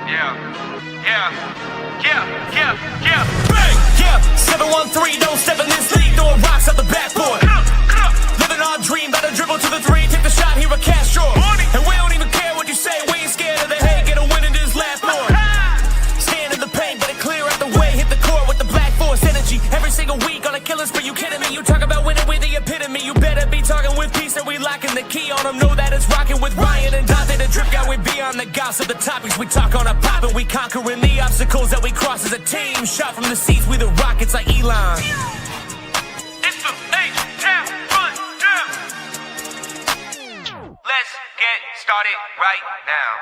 Bang! Yeah, 7-1-3, don't step in this league, throwing rocks out the backboard. Living our dream, better dribble to the three, take the shot, here a Castro. And we don't even care what you say, we ain't scared of the hate, get a win and just laugh more. Stand in the paint, better clear out the way, hit the court with the black force energy. Every single week on a killing spree, you kidding me? You talk about winning with the epitome, you better be talking with peace and we locking the key on them. Know that it's rocking with Ryan and Donte, the drip guy, we beyond the gossip, the topics we talk on a pop and we conquering the obstacles that we cross as a team. Shot from the seats, we the Rockets like Elon. It's the H-Town Rundown. Let's get started right now.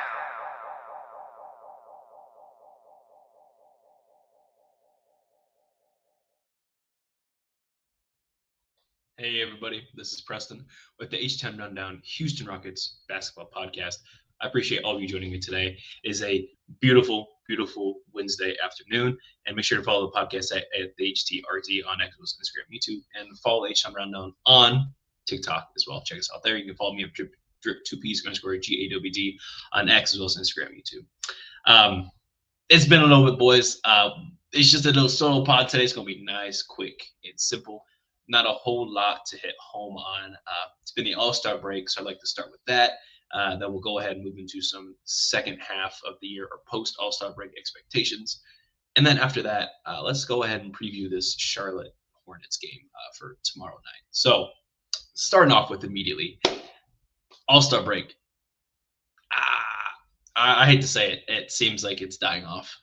Hey everybody, this is Preston with the H-Town Rundown Houston Rockets basketball podcast. I appreciate all of you joining me today. It is a beautiful, beautiful Wednesday afternoon, and make sure to follow the podcast at the HTRD on X, Instagram, YouTube, and follow H-Town Rundown on TikTok as well. Check us out there. You can follow me at drip2ps_GAWD on X as well as Instagram, YouTube. It's been a little bit, boys. It's just a little solo pod today. It's gonna be nice, quick, and simple. Not a whole lot to hit home on. It's been the All-Star break, so I'd like to start with that. Then we'll go ahead and move into some second half of the year or post All-Star break expectations. And then after that, let's go ahead and preview this Charlotte Hornets game for tomorrow night. So starting off with immediately, All-Star break. I hate to say it. It seems like it's dying off.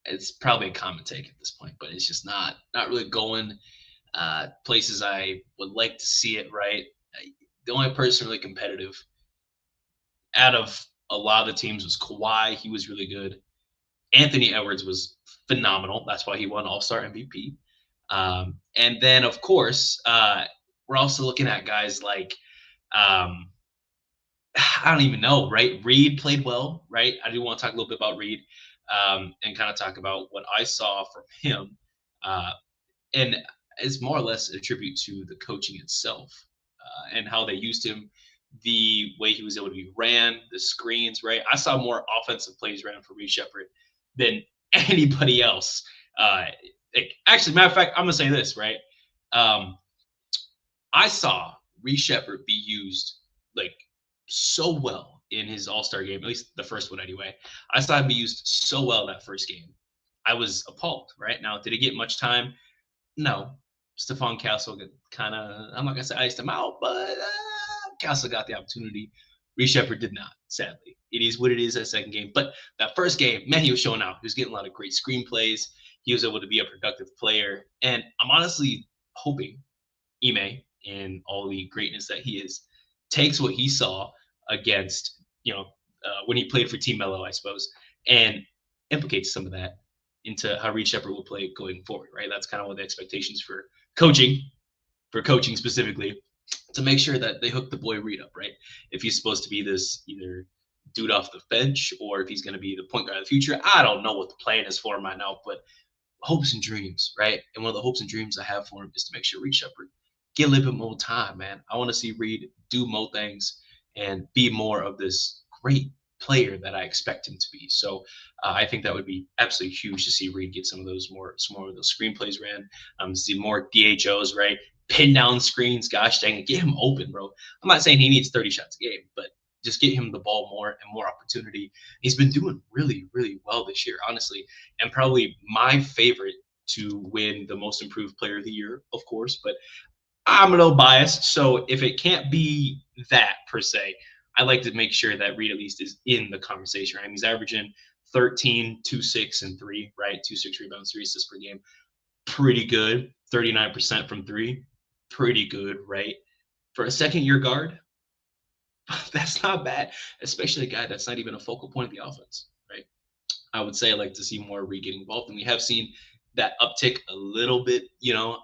It's probably a common take at this point, but it's just not really going places I would like to see it, right? The only person really competitive out of a lot of the teams was Kawhi. He was really good. Anthony Edwards was phenomenal. That's why he won All-Star MVP. And then, of course, we're also looking at guys like, I don't even know, right? Reed played well, right? I do want to talk a little bit about Reed and kind of talk about what I saw from him. And it's more or less a tribute to the coaching itself and how they used him, the way he was able to be ran, the screens, right? I saw more offensive plays ran for Reed Sheppard than anybody else. Actually, matter of fact, I'm going to say this, right? I saw Reed Sheppard be used like so well in his All-Star game, at least the first one anyway. I saw him be used so well that first game. I was appalled, right? Now, did he get much time? No. Stephon Castle kind of, I'm not going to say iced him out, but Castle got the opportunity. Reed Sheppard did not, sadly. It is what it is that second game. But that first game, man, he was showing out. He was getting a lot of great screenplays. He was able to be a productive player. And I'm honestly hoping Ime, in all the greatness that he is, takes what he saw against, when he played for Team Mello, I suppose, and implicates some of that into how Reed Sheppard will play going forward, right? That's kind of what the expectations for coaching specifically, to make sure that they hook the boy Reed up, right? If he's supposed to be this either dude off the bench or if he's going to be the point guard of the future, I don't know what the plan is for him right now, but hopes and dreams, right? And one of the hopes and dreams I have for him is to make sure Reed Sheppard get a little bit more time, man. I want to see Reed do more things and be more of this great player that I expect him to be. So I think that would be absolutely huge to see Reed get some of those screenplays ran, see more DHOs, right? Pin down screens, gosh dang it, get him open, bro. I'm not saying he needs 30 shots a game, but just get him the ball more and more opportunity. He's been doing really, really well this year, honestly, and probably my favorite to win the most improved player of the year, of course, but I'm a little biased, so if it can't be that per se, I like to make sure that Reed at least is in the conversation, right? He's averaging 13, 2, 6, and 3, right? 2, 6 rebounds, 3 assists per game. Pretty good. 39% from 3. Pretty good, right? For a second-year guard, that's not bad, especially a guy that's not even a focal point of the offense, right? I would say I like to see more Reed getting involved, and we have seen that uptick a little bit,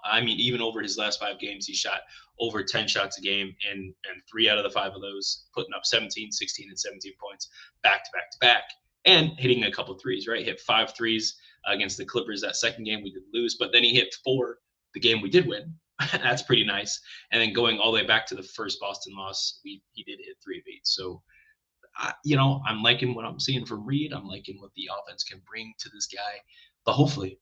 I mean, even over his last 5 games, he shot over 10 shots a game, and 3 out of the 5 of those putting up 17, 16, and 17 points back to back to back, and hitting a couple threes, right? Hit 5 threes against the Clippers that second game we did lose, but then he hit 4 the game we did win. That's pretty nice. And then going all the way back to the first Boston loss, he did hit 3 of 8. So I'm liking what I'm seeing from Reed. I'm liking what the offense can bring to this guy. But hopefully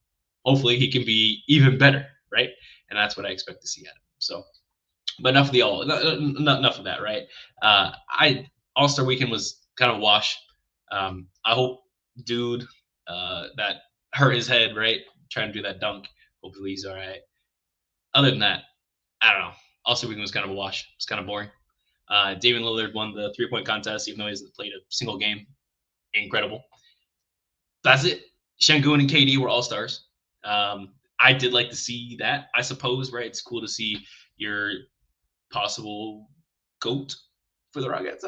he can be even better, right? And that's what I expect to see out of him. So, but enough of the all, not enough of that, right? I All Star Weekend was kind of a wash. I hope dude that hurt his head, right? Trying to do that dunk. Hopefully he's all right. Other than that, I don't know. All Star Weekend was kind of a wash. It's kind of boring. Damian Lillard won the 3-point contest, even though he hasn't played a single game. Incredible. That's it. Şengün and KD were all stars. I did like to see that, I suppose, right? It's cool to see your possible GOAT for the Rockets.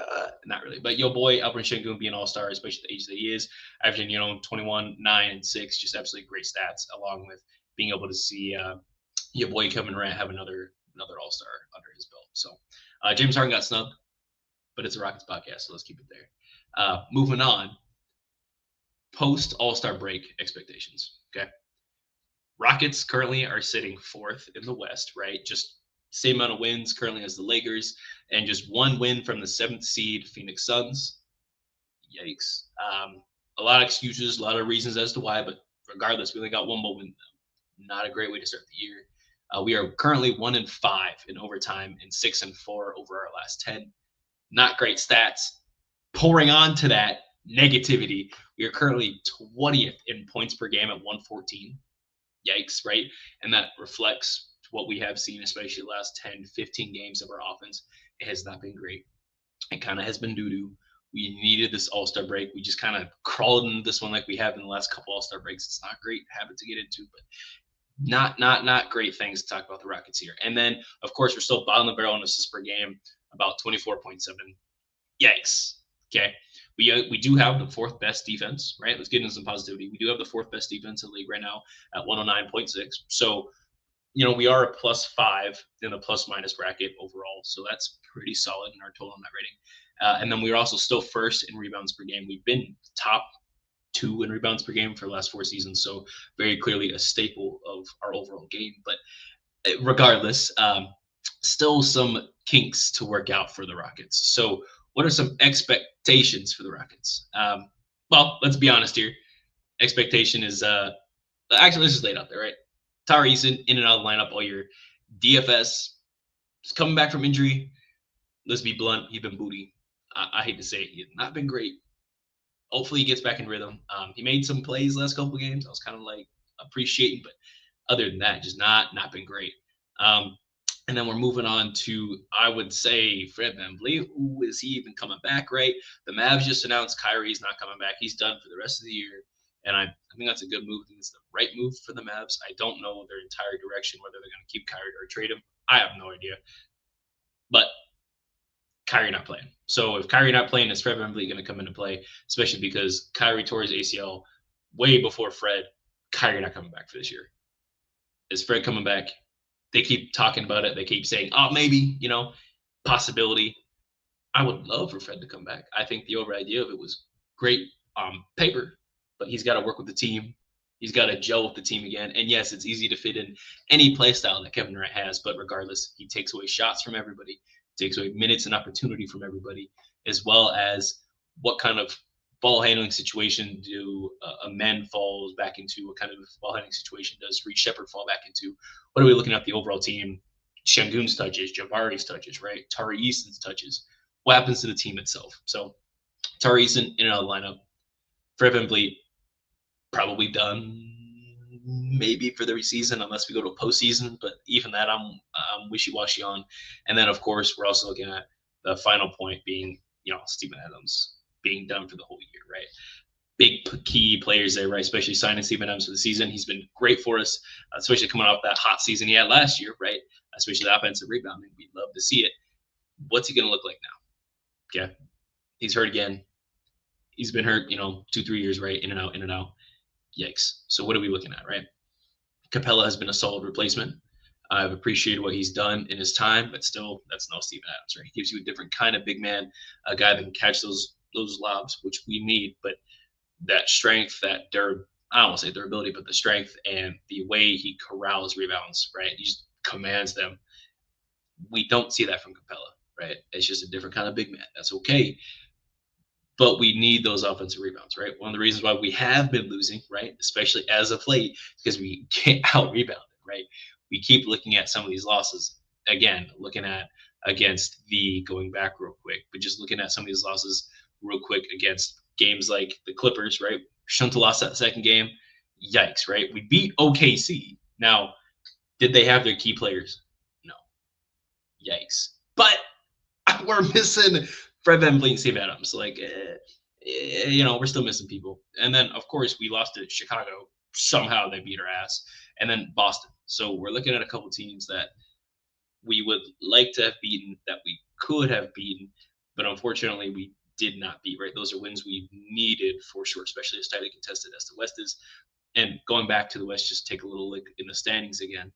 Not really, but your boy Alperen Şengün being all star, especially at the age that he is, averaging 21, 9, and 6, just absolutely great stats, along with being able to see your boy Kevin Durant have another all star under his belt. So James Harden got snubbed, but it's a Rockets podcast, so let's keep it there. Moving on, post All Star break expectations. Okay, Rockets currently are sitting 4th in the West, right? Just same amount of wins currently as the Lakers, and just one win from the 7th seed Phoenix Suns. Yikes! A lot of excuses, a lot of reasons as to why, but regardless, we only got one more win. Not a great way to start the year. We are currently 1-5 in overtime and 6-4 over our last 10. Not great stats. Pouring on to that negativity, we are currently 20th in points per game at 114. Yikes, right? And that reflects what we have seen, especially the last 10, 15 games of our offense. It has not been great. It kind of has been doo-doo. We needed this All-Star break. We just kind of crawled into this one like we have in the last couple All-Star breaks. It's not a great habit to get into, but not great things to talk about the Rockets here. And then, of course, we're still bottom of the barrel in assists per game, about 24.7. Yikes. Okay. We do have the 4th best defense, right? Let's get into some positivity. We do have the 4th best defense in the league right now at 109.6. So, we are a +5 in the plus-minus bracket overall. So that's pretty solid in our total net rating. And then we're also still 1st in rebounds per game. We've been top 2 in rebounds per game for the last 4 seasons. So very clearly a staple of our overall game. But regardless, still some kinks to work out for the Rockets. So what are some expectations for the Rockets? Well, let's be honest here. Expectation is actually, let's just lay it out there, right? Tari Eason in and out of the lineup all year. DFS is coming back from injury. Let's be blunt. He's been booty. I hate to say it. He's not been great. Hopefully he gets back in rhythm. He made some plays last couple of games. I was kind of like appreciating, but other than that, just not been great. And then we're moving on to, I would say, Fred VanVleet. Who is he even coming back, right? The Mavs just announced Kyrie's not coming back. He's done for the rest of the year. And I think that's a good move. I think it's the right move for the Mavs. I don't know their entire direction, whether they're going to keep Kyrie or trade him. I have no idea. But Kyrie not playing. So if Kyrie not playing, is Fred VanVleet going to come into play? Especially because Kyrie tore his ACL way before Fred. Kyrie not coming back for this year. Is Fred coming back? They keep talking about it. They keep saying, oh, maybe, possibility. I would love for Fred to come back. I think the overall idea of it was great on paper, but he's got to work with the team. He's got to gel with the team again. And yes, it's easy to fit in any play style that Kevin Durant has, but regardless, he takes away shots from everybody, takes away minutes and opportunity from everybody, as well as what kind of ball handling situation do men falls back into? What kind of ball handling situation does Reed Shepherd fall back into? What are we looking at the overall team? Şengün's touches, Jabari's touches, right? Tari Eason's touches. What happens to the team itself? So Tari Eason in and out of the lineup. Fred VanVleet probably done maybe for the season unless we go to a postseason, but even that I'm wishy-washy on. And then, of course, we're also looking at the final point being, Steven Adams being done for the whole year, right? Big key players there, right? Especially signing Steven Adams for the season. He's been great for us, especially coming off that hot season he had last year, right? Especially the offensive rebounding. We'd love to see it. What's he going to look like now? Okay. He's hurt again. He's been hurt, 2-3 years, right? In and out. Yikes. So what are we looking at, right? Capella has been a solid replacement. I've appreciated what he's done in his time, but still, that's no Steven Adams, right? He gives you a different kind of big man, a guy that can catch those lobs, which we need, but that strength, I don't want to say durability, but the strength and the way he corrals rebounds, right? He just commands them. We don't see that from Capella, right? It's just a different kind of big man. That's okay. but we need those offensive rebounds, right? One of the reasons why we have been losing, right, especially as of late, because we can't out rebound it, right? We keep looking at some of these losses. Again, looking at against the going back real quick, but just looking at some of these losses real quick against games like the Clippers, right? Shunta lost that second game. Yikes, right? We beat OKC. Now, did they have their key players? No. Yikes. But we're missing Fred VanVleet and Steve Adams. Like, we're still missing people. And then, of course, we lost to Chicago. Somehow they beat our ass. And then Boston. So we're looking at a couple teams that we would like to have beaten, that we could have beaten, but unfortunately we did not beat, right? Those are wins we needed for sure, especially as tightly contested as the West is. And going back to the West, just take a little look in the standings again.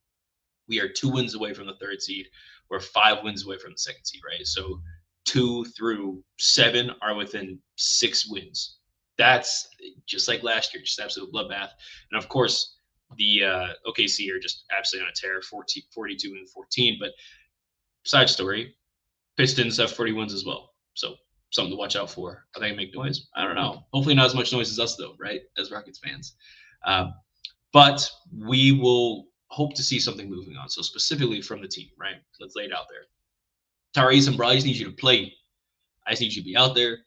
We are 2 wins away from the 3rd seed. We're 5 wins away from the 2nd seed, right? So 2 through 7 are within 6 wins. That's just like last year, just absolute bloodbath. And of course, the OKC are just absolutely on a tear, 42 and 14. But side story, Pistons have 40 wins as well. So something to watch out for. Are they going to make noise? I don't know. Hopefully not as much noise as us, though, right, as Rockets fans. But we will hope to see something moving on. So specifically from the team, right? Let's lay it out there. Tyrese and Bryce need you to play. I just need you to be out there,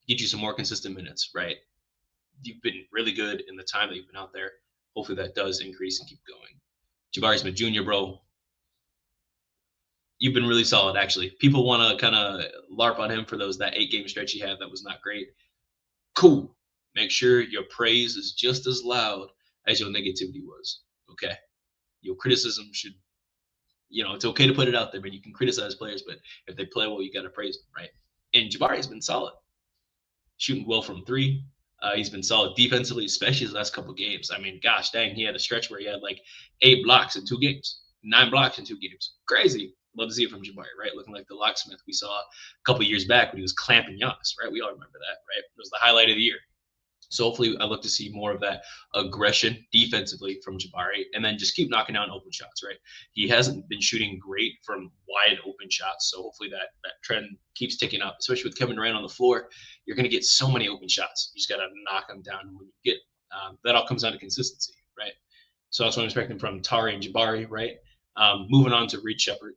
get you some more consistent minutes, right? You've been really good in the time that you've been out there. Hopefully that does increase and keep going. Jabari Smith Jr., bro, you've been really solid, actually. People want to kind of LARP on him for that 8-game stretch he had that was not great. Cool. Make sure your praise is just as loud as your negativity was, okay? Your criticism should, it's okay to put it out there, but you can criticize players, but if they play well, you got to praise them, right? And Jabari's been solid. Shooting well from 3. He's been solid defensively, especially his last couple of games. I mean, gosh dang, he had a stretch where he had like 8 blocks in 2 games, 9 blocks in 2 games. Crazy. Love to see it from Jabari, right? Looking like the locksmith we saw a couple of years back when he was clamping Giannis, right? We all remember that, right? It was the highlight of the year. So hopefully I look to see more of that aggression defensively from Jabari, and then just keep knocking down open shots, right? He hasn't been shooting great from wide open shots, so hopefully that trend keeps ticking up, especially with Kevin Durant on the floor. You're going to get so many open shots. You just got to knock them down. And when you get that all comes down to consistency, right? So that's what I'm expecting from Tari and Jabari, right? Moving on to Reed Shepherd.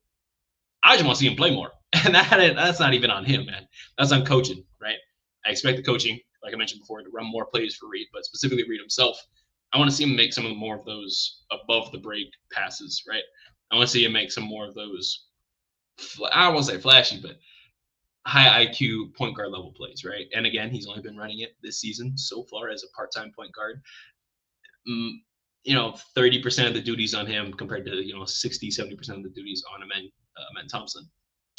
I just want to see him play more. And that's not even on him, man. That's on coaching, right? I expect the coaching, like I mentioned before, to run more plays for Reed, but specifically Reed himself. I want to see him make some more of those above the break passes, right? I want to see him make some more of those, I don't want to say flashy, but high IQ point guard level plays, right? And again, he's only been running it this season so far as a part-time point guard. 30% of the duties on him compared to, 60, 70% of the duties on Amen Thompson.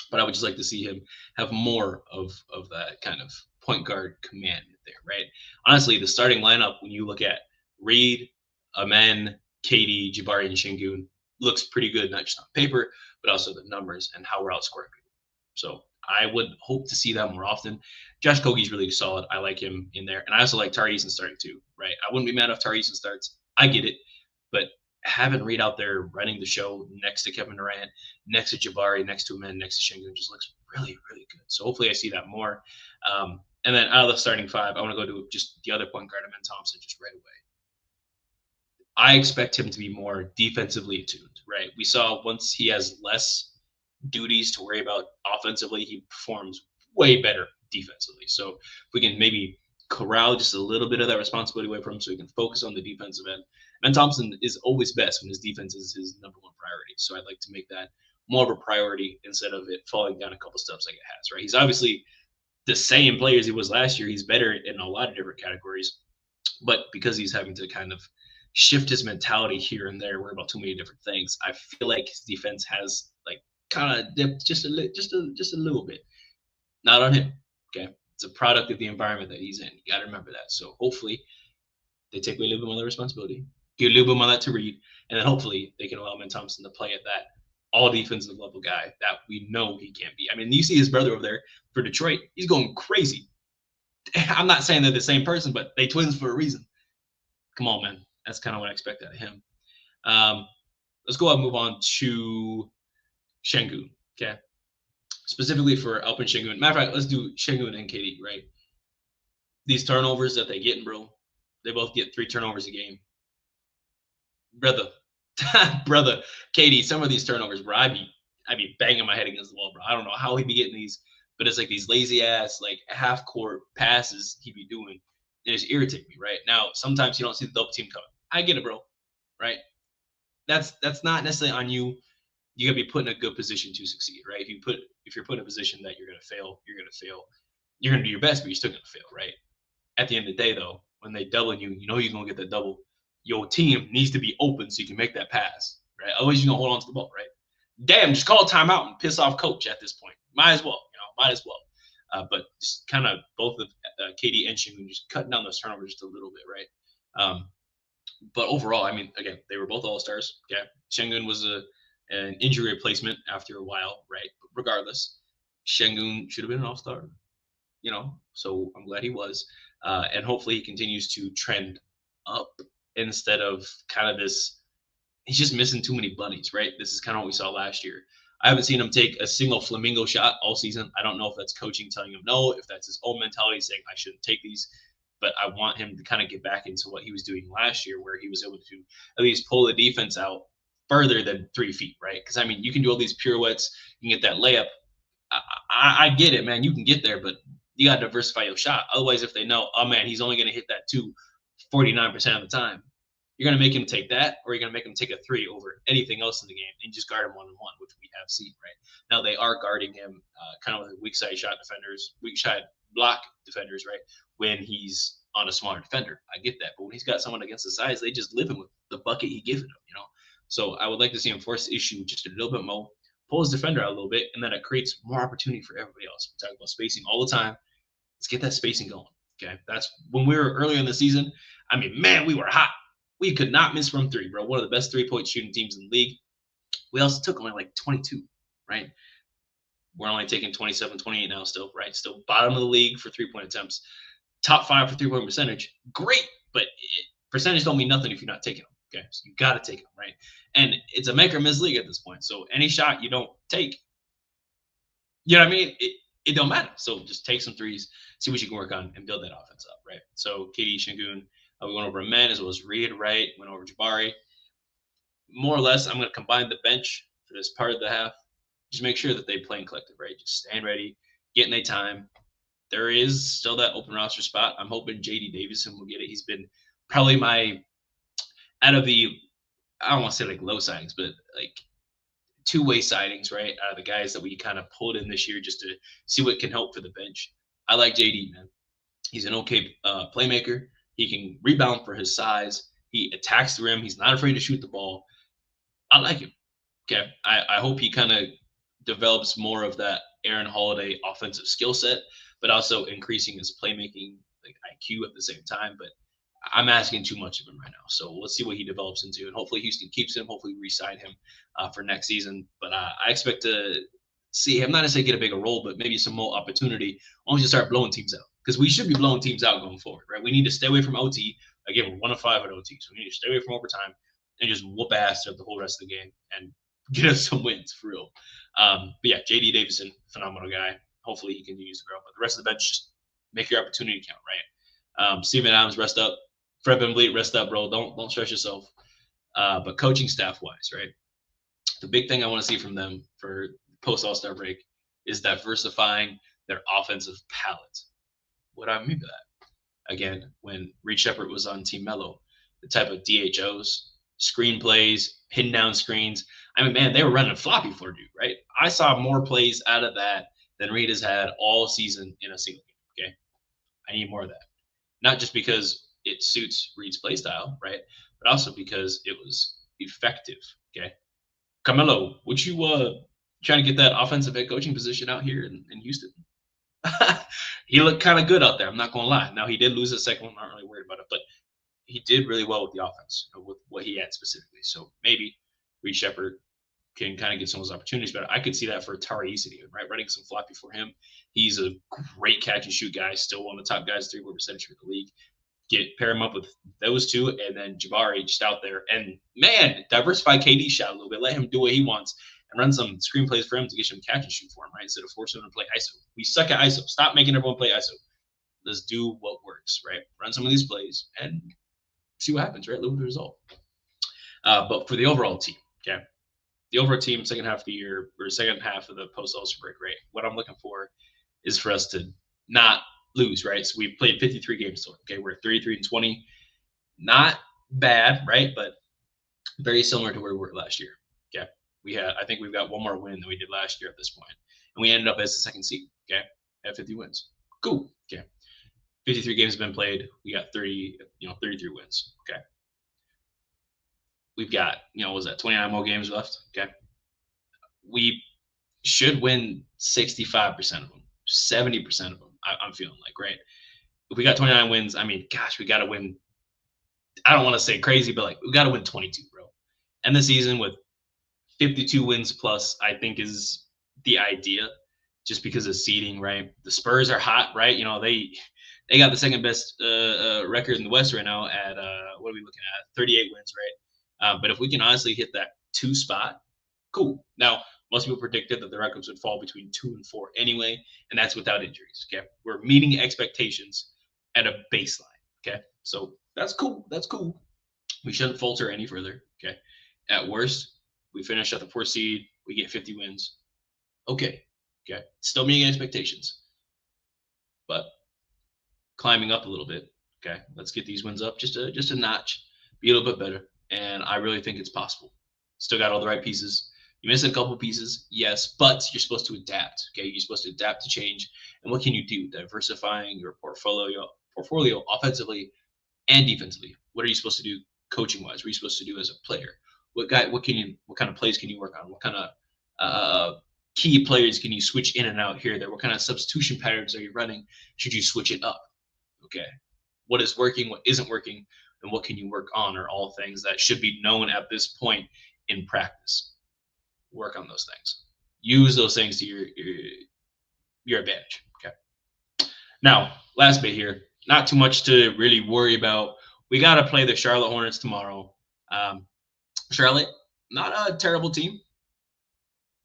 But I would just like to see him have more of that kind of point guard command there, right? Honestly, the starting lineup, when you look at Reed, Amen, Katie, Jabari, and Şengün, looks pretty good, not just on paper, but also the numbers and how we're outscoring people. So I would hope to see that more often. Josh Okogie's really solid. I like him in there. And I also like Tari Eason starting too, right? I wouldn't be mad if Tari Eason starts. I get it. But having Reed out there running the show next to Kevin Durant, next to Jabari, next to Amen, next to Şengün just looks really, really good. So hopefully I see that more. And then out of the starting 5, I want to go to just the other point guard, Amen Thompson, just right away. I expect him to be more defensively attuned, right? We saw once he has less duties to worry about offensively, he performs way better defensively. So if we can maybe corral just a little bit of that responsibility away from him so he can focus on the defensive end. Amen Thompson is always best when his defense is his number 1 priority. So I'd like to make that more of a priority instead of it falling down a couple steps like it has, right? He's obviously the same player as he was last year. He's better in a lot of different categories. But because he's having to kind of shift his mentality here and there, worry about too many different things, I feel like his defense has kind of dipped just a little bit. Not on him, okay? It's a product of the environment that he's in. You got to remember that. So hopefully they take away a little bit more of the responsibility, give a little bit more of that to Reed, and then hopefully they can allow Amen Thompson to play at that all defensive level guy that we know he can't be. I mean, you see his brother over there for Detroit. He's going crazy. I'm not saying they're the same person, but they twins for a reason. Come on, man. That's kind of what I expect out of him. Let's go ahead and move on to Şengün, okay? Specifically for Alperen Şengün. Matter of fact, let's do Şengün and KD, right? these turnovers that they getting, bro. They both get 3 turnovers a game. Brother, brother, Katie, some of these turnovers, bro, I'd be banging my head against the wall, bro. I don't know how he'd be getting these, but it's like these lazy ass, like half court passes he'd be doing. And it's irritating me, right? Now, sometimes you don't see the double team coming. I get it, bro. Right? That's not necessarily on you. You gotta be put in a good position to succeed, right? If you're put in a position that you're gonna fail, you're gonna fail. You're gonna do your best, but you're still gonna fail, right? At the end of the day, though, when they double you, you know you're gonna get that double. Your team needs to be open so you can make that pass, right? Otherwise, you're gonna hold on to the ball, right? Damn, just call a timeout and piss off coach at this point. Might as well, might as well. But just kind of both of KD and Shingun just cutting down those turnovers just a little bit, right? But overall, I mean, again, they were both all-stars. Okay, Shingun was an injury replacement after a while, right? But regardless, Shingun should have been an all-star, So I'm glad he was, and hopefully he continues to trend up instead of kind of this. He's just missing too many bunnies, right? This is kind of what we saw last year. I haven't seen him take a single flamingo shot all season. I don't know if that's coaching telling him no, if that's his own mentality saying I shouldn't take these. But I want him to kind of get back into what he was doing last year, where he was able to at least pull the defense out further than 3 feet, right? Because, I mean, you can do all these pirouettes, you can get that layup. I get it, man. You can get there, but you got to diversify your shot. Otherwise, if they know, oh, man, he's only going to hit that 2 49% of the time, you're going to make him take that, or you're going to make him take a 3 over anything else in the game and just guard him one-on-one, which we have seen, right? Now, they are guarding him kind of with weak side shot defenders, weak side block defenders, right? When he's on a smaller defender. I get that. But when he's got someone against his size, they just live him with the bucket he gives them, So I would like to see him force the issue just a little bit more, pull his defender out a little bit, and then it creates more opportunity for everybody else. We talk about spacing all the time. Let's get that spacing going. Okay. That's when we were earlier in the season. I mean, man, we were hot. We could not miss from 3, bro. One of the best 3-point shooting teams in the league. We also took only like 22, right? We're only taking 27, 28 now still, right? Still bottom of the league for 3-point attempts. Top 5 for 3-point percentage. Great, but percentage don't mean nothing if you're not taking them, okay? So you got to take them, right? And it's a make or miss league at this point. So any shot you don't take, you know what I mean? It don't matter. So just take some threes, see what you can work on, and build that offense up, right? So KD, Shingun, we went over men as well as Reed, right? Went over Jabari. More or less, I'm going to combine the bench for this part of the half. Just make sure that they play in collective, right? Just stand ready, get in their time. There is still that open roster spot. I'm hoping J.D. Davison will get it. He's been probably out of the, I don't want to say like low signings, but like two-way sightings, right? Out of the guys that we kind of pulled in this year just to see what can help for the bench. I like J.D., man. He's an okay playmaker. He can rebound for his size. He attacks the rim. He's not afraid to shoot the ball. I like him. Okay. I hope he kind of develops more of that Aaron Holiday offensive skill set, but also increasing his playmaking like IQ at the same time. But I'm asking too much of him right now. So let's see what he develops into. And hopefully Houston keeps him. Hopefully we re-sign him for next season. But I expect to see him not necessarily get a bigger role, but maybe some more opportunity once you start blowing teams out. Because we should be blowing teams out going forward, right? We need to stay away from OT. Again, we're 1-5 at OT. So we need to stay away from overtime and just whoop ass throughout the whole rest of the game and get us some wins for real. But yeah, J.D. Davison, phenomenal guy. Hopefully he continues to grow. But the rest of the bench, just make your opportunity count, right? Steven Adams, rest up. Fred VanVleet, rest up, bro. Don't stress yourself. But coaching staff-wise, right? The big thing I want to see from them for post-All-Star break is diversifying their offensive palette. What do I mean by that? Again, when Reed Sheppard was on Team Mello, the type of DHOs, screenplays, pin down screens. I mean, man, they were running floppy for dude, right? I saw more plays out of that than Reed has had all season in a single game, okay? I need more of that. Not just because it suits Reed's play style, right? But also because it was effective, okay? Carmelo, would you trying to get that offensive head coaching position out here in Houston? He looked kind of good out there. I'm not going to lie. Now, he did lose a second one. I'm not really worried about it. But he did really well with the offense, with what he had specifically. So maybe Reed Sheppard can kind of get some of those opportunities. But I could see that for Tari Eason even, right? Running some floppy for him. He's a great catch and shoot guy. Still one of the top guys, 3-point percentage for the league. Pair him up with those two, and then Jabari just out there. And, man, diversify KD shot a little bit. Let him do what he wants. And run some screenplays for him to get some catch and shoot for him, right? Instead of forcing him to play ISO. We suck at ISO. Stop making everyone play ISO. Let's do what works, right? Run some of these plays and see what happens, right? Live with the result. But for the overall team, okay, the overall team, second half of the year or second half of the post All-Star break, right? What I'm looking for is for us to not lose, right? So we've played 53 games total. Okay, we're 33-20, not bad, right? But very similar to where we were last year. Okay, I think we've got one more win than we did last year at this point, and we ended up as the second seed. Okay, at 50 wins. Cool. Okay, 53 games have been played. We got 33 wins. Okay, we've got what was that 29 more games left. Okay, we should win 65% of them, 70% of them. I'm feeling like, right? If we got 29 wins, I mean, gosh, we got to win. I don't want to say crazy, but like we got to win 22, bro. And the season with 52 wins plus, I think is the idea, just because of seeding, right? The Spurs are hot, right? They got the second best record in the West right now at what are we looking at? 38 wins, right? But if we can honestly hit that 2 spot, cool. Now, most people predicted that the records would fall between 2 and 4 anyway, and that's without injuries. Okay, we're meeting expectations at a baseline. Okay, so that's cool. That's cool. We shouldn't falter any further. Okay, at worst, we finish at the 4th seed. We get 50 wins. Okay, still meeting expectations, but climbing up a little bit. Okay, let's get these wins up just a notch, be a little bit better, and I really think it's possible. Still got all the right pieces. You missed a couple pieces, yes, but you're supposed to adapt. Okay, you're supposed to adapt to change. And what can you do? Diversifying your portfolio offensively and defensively. What are you supposed to do coaching wise? What are you supposed to do as a player? What kind of plays can you work on? What kind of key players can you switch in and out here? There. What kind of substitution patterns are you running? Should you switch it up? Okay, what is working? What isn't working? And what can you work on? Are all things that should be known at this point in practice. Work on those things. Use those things to your advantage. Okay. Now, last bit here. Not too much to really worry about. We got to play the Charlotte Hornets tomorrow. Charlotte, not a terrible team,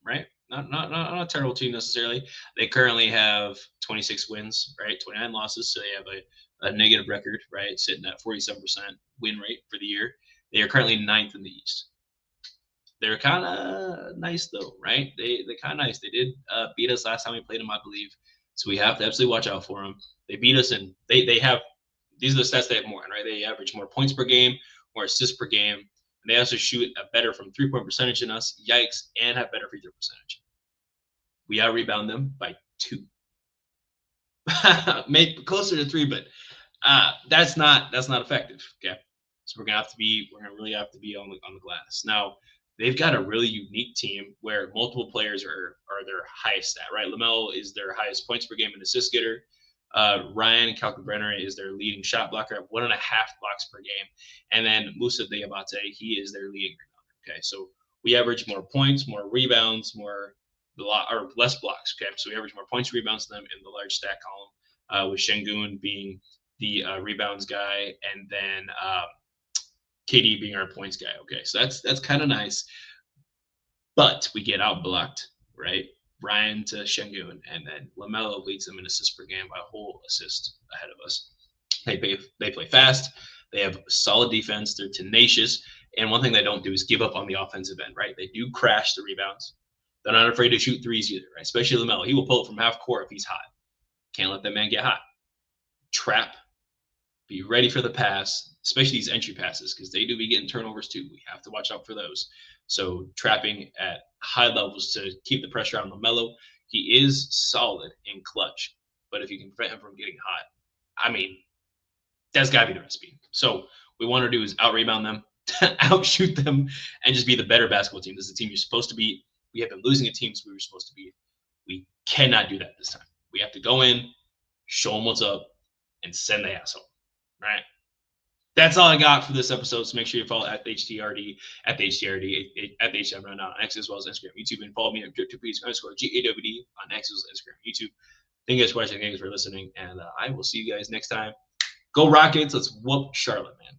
right? Not a terrible team necessarily. They currently have 26 wins, right? 29 losses, so they have a negative record, right? Sitting at 47% win rate for the year. They are currently 9th in the East. They're kind of nice though, right? They're kind of nice. They did beat us last time we played them, I believe. So we have to absolutely watch out for them. They beat us, and they have these are the stats they have more, right? They average more points per game, more assists per game, and they also shoot a better from 3-point percentage than us. Yikes! And have better free throw percentage. We out rebound them by 2, maybe closer to 3, but that's not effective. Okay, so we're gonna really have to be on the glass now. They've got a really unique team where multiple players are their highest stat, right? LaMelo is their highest points per game and assist getter. Ryan Calcabrera is their leading shot blocker at 1.5 blocks per game. And then Musa Diabate, he is their leading rebounder. Okay, so we average more points, more rebounds, less blocks. Okay, so we average more points, rebounds than them in the large stat column, with Şengün being the rebounds guy, and then KD being our points guy. Okay, so that's kind of nice, but we get outblocked, right? Ryan to Şengün, and then LaMelo leads them in assists per game by a whole assist ahead of us. They play fast. They have solid defense. They're tenacious, and one thing they don't do is give up on the offensive end, right? They do crash the rebounds. They're not afraid to shoot threes either, right? Especially LaMelo. He will pull it from half court if he's hot. Can't let that man get hot. Trap. Be ready for the pass, especially these entry passes, because they do be getting turnovers too. We have to watch out for those. So trapping at high levels to keep the pressure on LaMelo. He is solid in clutch, but if you can prevent him from getting hot, I mean, that's got to be the recipe. So what we want to do is out-rebound them, outshoot them, and just be the better basketball team. This is the team you're supposed to be. We have been losing to teams we were supposed to be. We cannot do that this time. We have to go in, show them what's up, and send the asshole. Right. That's all I got for this episode. So make sure you follow at the HTRD, at the HTM right now on X as well as Instagram, YouTube, and follow me at _GAWD on X as well as Instagram, YouTube. Thank you guys for watching. Thank you guys for listening, and I will see you guys next time. Go Rockets! Let's whoop Charlotte, man.